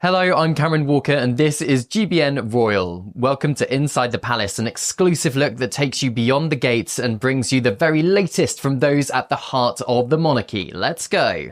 Hello, I'm Cameron Walker and this is GBN Royal. Welcome to Inside the Palace, an exclusive look that takes you beyond the gates and brings you the very latest from those at the heart of the monarchy. Let's go.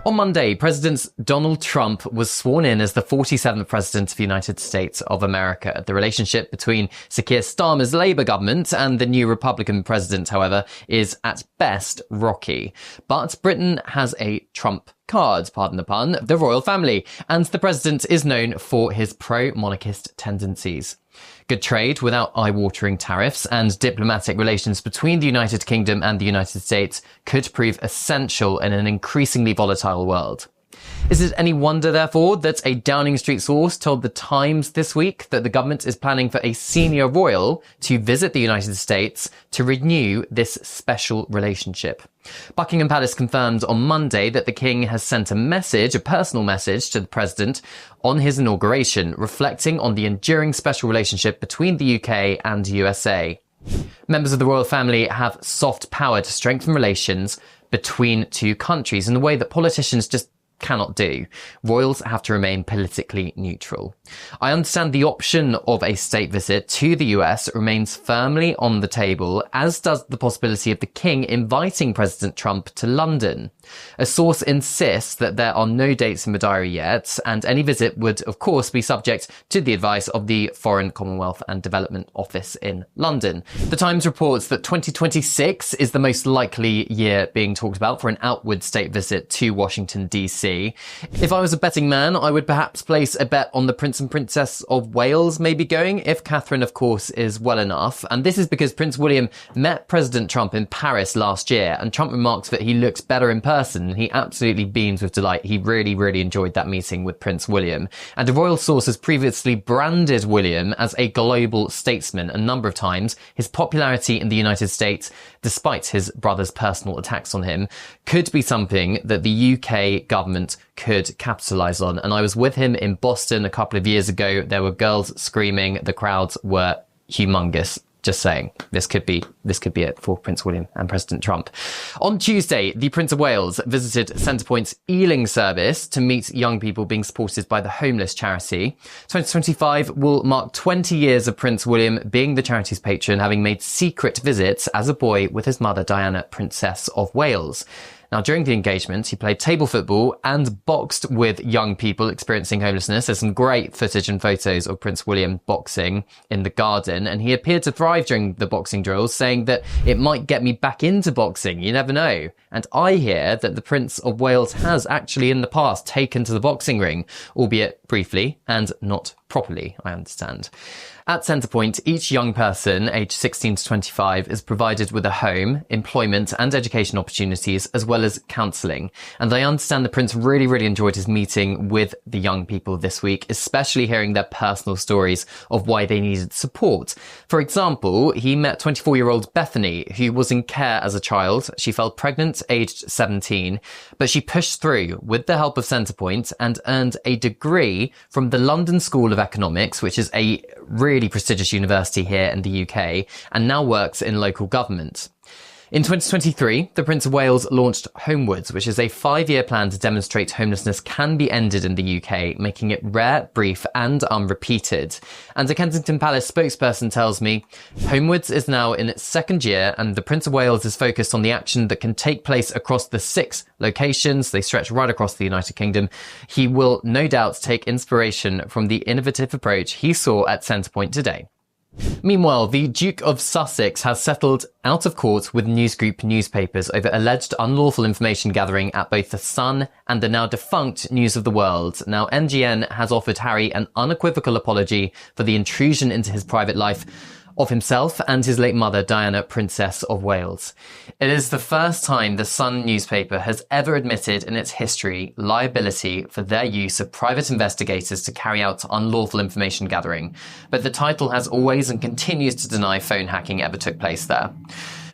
On Monday, President Donald Trump was sworn in as the 47th President of the United States of America. The relationship between Sir Keir Starmer's Labour government and the new Republican president, however, is at best rocky. But Britain has a trump card, pardon the pun, the royal family, and the president is known for his pro-monarchist tendencies. Good trade without eye-watering tariffs and diplomatic relations between the United Kingdom and the United States could prove essential in an increasingly volatile world. Is it any wonder, therefore, that a Downing Street source told The Times this week that the government is planning for a senior royal to visit the United States to renew this special relationship? Buckingham Palace confirmed on Monday that the King has sent a personal message to the President on his inauguration, reflecting on the enduring special relationship between the UK and USA. Members of the royal family have soft power to strengthen relations between two countries in a way that politicians just cannot do. Royals have to remain politically neutral. I understand the option of a state visit to the US remains firmly on the table, as does the possibility of the King inviting President Trump to London. A source insists that there are no dates in the diary yet, and any visit would, of course, be subject to the advice of the Foreign, Commonwealth and Development Office in London. The Times reports that 2026 is the most likely year being talked about for an outward state visit to Washington, D.C. If I was a betting man, I would perhaps place a bet on the Prince and Princess of Wales maybe going, if Catherine, of course, is well enough. And this is because Prince William met President Trump in Paris last year, and Trump remarks that he looks better in person. He absolutely beams with delight. He really enjoyed that meeting with Prince William. And a royal source has previously branded William as a global statesman a number of times. His popularity in the United States, despite his brother's personal attacks on him, could be something that the UK government could capitalise on. And I was with him in Boston a couple of years ago. There were girls screaming. The crowds were humongous. Just saying, this could be it for Prince William and President Trump. On Tuesday, the Prince of Wales visited Centrepoint's Ealing service to meet young people being supported by the homeless charity. 2025 will mark 20 years of Prince William being the charity's patron, having made secret visits as a boy with his mother Diana, Princess of Wales. Now, during the engagement, he played table football and boxed with young people experiencing homelessness. There's some great footage and photos of Prince William boxing in the garden, and he appeared to thrive during the boxing drills, saying that it might get me back into boxing. You never know. And I hear that the Prince of Wales has actually in the past taken to the boxing ring, albeit briefly and not properly, I understand. At Centrepoint, each young person aged 16 to 25 is provided with a home, employment and education opportunities, as well as counselling. And I understand the Prince really enjoyed his meeting with the young people this week, especially hearing their personal stories of why they needed support. For example, he met 24-year-old Bethany, who was in care as a child. She fell pregnant aged 17, but she pushed through with the help of Centrepoint and earned a degree from the London School of Economics, which is a really prestigious university here in the UK, and now works in local government. In 2023, the Prince of Wales launched Homewards, which is a 5-year plan to demonstrate homelessness can be ended in the UK, making it rare, brief and unrepeated. And a Kensington Palace spokesperson tells me, Homewards is now in its 2nd year and the Prince of Wales is focused on the action that can take place across the 6 locations. They stretch right across the United Kingdom. He will no doubt take inspiration from the innovative approach he saw at Centrepoint today. Meanwhile, the Duke of Sussex has settled out of court with News Group newspapers over alleged unlawful information gathering at both The Sun and the now defunct News of the World. Now, NGN has offered Harry an unequivocal apology for the intrusion into his private life of himself and his late mother, Diana, Princess of Wales. It is the first time the Sun newspaper has ever admitted in its history liability for their use of private investigators to carry out unlawful information gathering, but the title has always and continues to deny phone hacking ever took place there.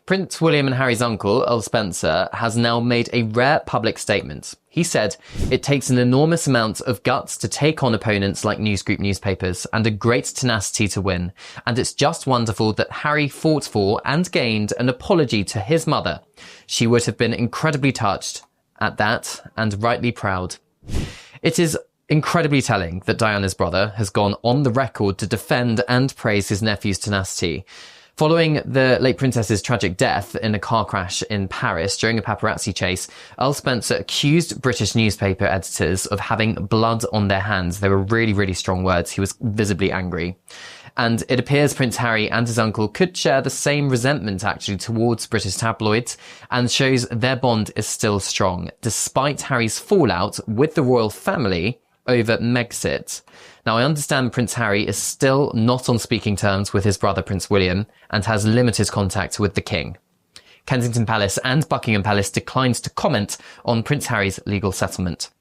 Prince William and Harry's uncle, Earl Spencer, has now made a rare public statement. He said, "It takes an enormous amount of guts to take on opponents like News Group newspapers and a great tenacity to win. And it's just wonderful that Harry fought for and gained an apology to his mother. She would have been incredibly touched at that, and rightly proud. It is incredibly telling that Diana's brother has gone on the record to defend and praise his nephew's tenacity. Following the late princess's tragic death in a car crash in Paris during a paparazzi chase, Earl Spencer accused British newspaper editors of having blood on their hands. They were really, really strong words. He was visibly angry. And it appears Prince Harry and his uncle could share the same resentment actually towards British tabloids, and shows their bond is still strong, despite Harry's fallout with the royal family over Megxit. Now, I understand Prince Harry is still not on speaking terms with his brother Prince William and has limited contact with the King. Kensington Palace and Buckingham Palace declined to comment on Prince Harry's legal settlement.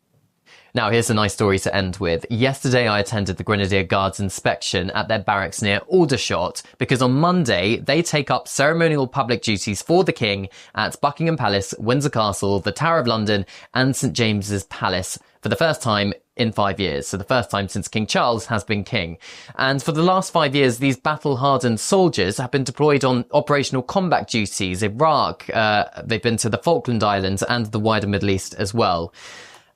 Now, here's a nice story to end with. Yesterday, I attended the Grenadier Guards inspection at their barracks near Aldershot, because on Monday, they take up ceremonial public duties for the King at Buckingham Palace, Windsor Castle, the Tower of London, and St James's Palace for the first time in 5 years. So the first time since King Charles has been king. And for the last 5 years, these battle-hardened soldiers have been deployed on operational combat duties, Iraq, they've been to the Falkland Islands and the wider Middle East as well.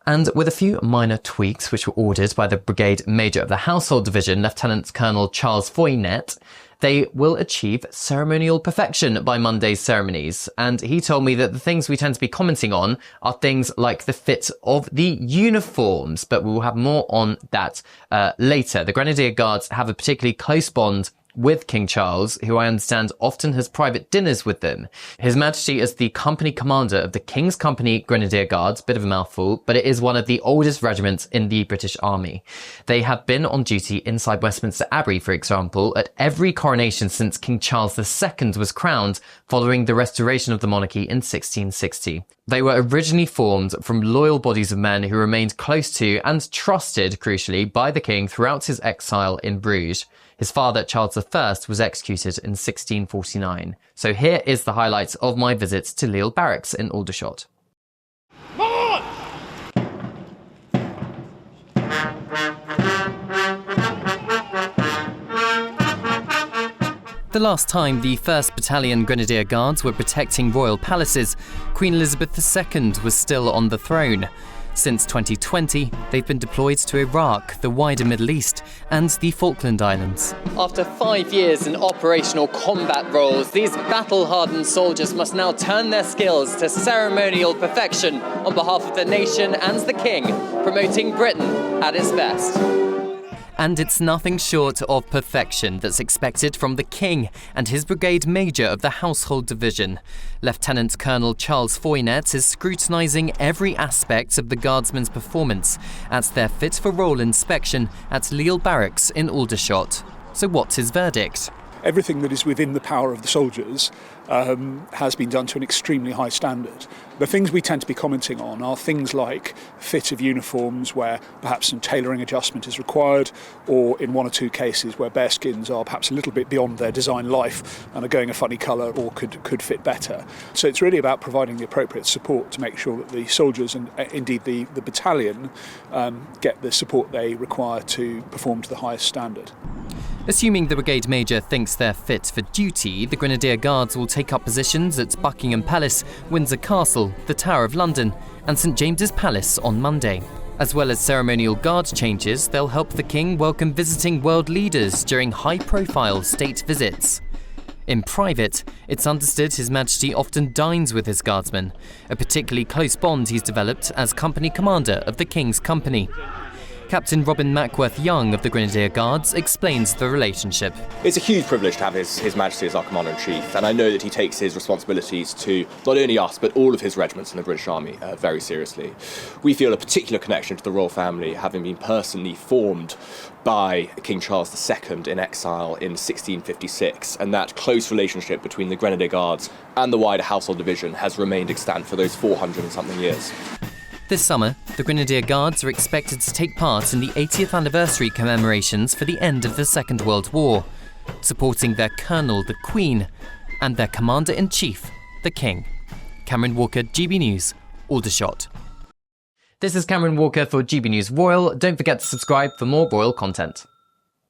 And with a few minor tweaks which were ordered by the Brigade Major of the Household Division, Lieutenant Colonel Charles Foynet, they will achieve ceremonial perfection by Monday's ceremonies. And he told me that the things we tend to be commenting on are things like the fit of the uniforms, but we will have more on that later. The Grenadier Guards have a particularly close bond with King Charles, who I understand often has private dinners with them. His Majesty is the company commander of the King's Company Grenadier Guards, bit of a mouthful, but it is one of the oldest regiments in the British Army. They have been on duty inside Westminster Abbey, for example, at every coronation since King Charles II was crowned following the restoration of the monarchy in 1660. They were originally formed from loyal bodies of men who remained close to and trusted, crucially, by the King throughout his exile in Bruges. His father, Charles I, was executed in 1649. So here is the highlights of my visit to Lille Barracks in Aldershot. March! The last time the 1st Battalion Grenadier Guards were protecting royal palaces, Queen Elizabeth II was still on the throne. Since 2020, they've been deployed to Iraq, the wider Middle East, and the Falkland Islands. After 5 years in operational combat roles, these battle-hardened soldiers must now turn their skills to ceremonial perfection on behalf of the nation and the King, promoting Britain at its best. And it's nothing short of perfection that's expected from the King and his Brigade Major of the Household Division. Lieutenant Colonel Charles Foynet is scrutinising every aspect of the Guardsmen's performance at their fit-for-role inspection at Lille Barracks in Aldershot. So what's his verdict? Everything that is within the power of the soldiers has been done to an extremely high standard. The things we tend to be commenting on are things like fit of uniforms, where perhaps some tailoring adjustment is required, or in one or two cases where bearskins are perhaps a little bit beyond their design life and are going a funny colour or could fit better. So it's really about providing the appropriate support to make sure that the soldiers and indeed the battalion get the support they require to perform to the highest standard. Assuming the Brigade Major thinks they're fit for duty, the Grenadier Guards will take up positions at Buckingham Palace, Windsor Castle, the Tower of London, and St James's Palace on Monday. As well as ceremonial guard changes, they'll help the King welcome visiting world leaders during high-profile state visits. In private, it's understood His Majesty often dines with his guardsmen, a particularly close bond he's developed as company commander of the King's Company. Captain Robin Mackworth-Young of the Grenadier Guards explains the relationship. It's a huge privilege to have His Majesty as our Commander-in-Chief, and I know that he takes his responsibilities to not only us, but all of his regiments in the British Army very seriously. We feel a particular connection to the royal family, having been personally formed by King Charles II in exile in 1656, and that close relationship between the Grenadier Guards and the wider Household Division has remained extant for those 400 and something years. This summer, the Grenadier Guards are expected to take part in the 80th anniversary commemorations for the end of the Second World War, supporting their Colonel, the Queen, and their Commander-in-Chief, the King. Cameron Walker, GB News, Aldershot. This is Cameron Walker for GB News Royal. Don't forget to subscribe for more royal content.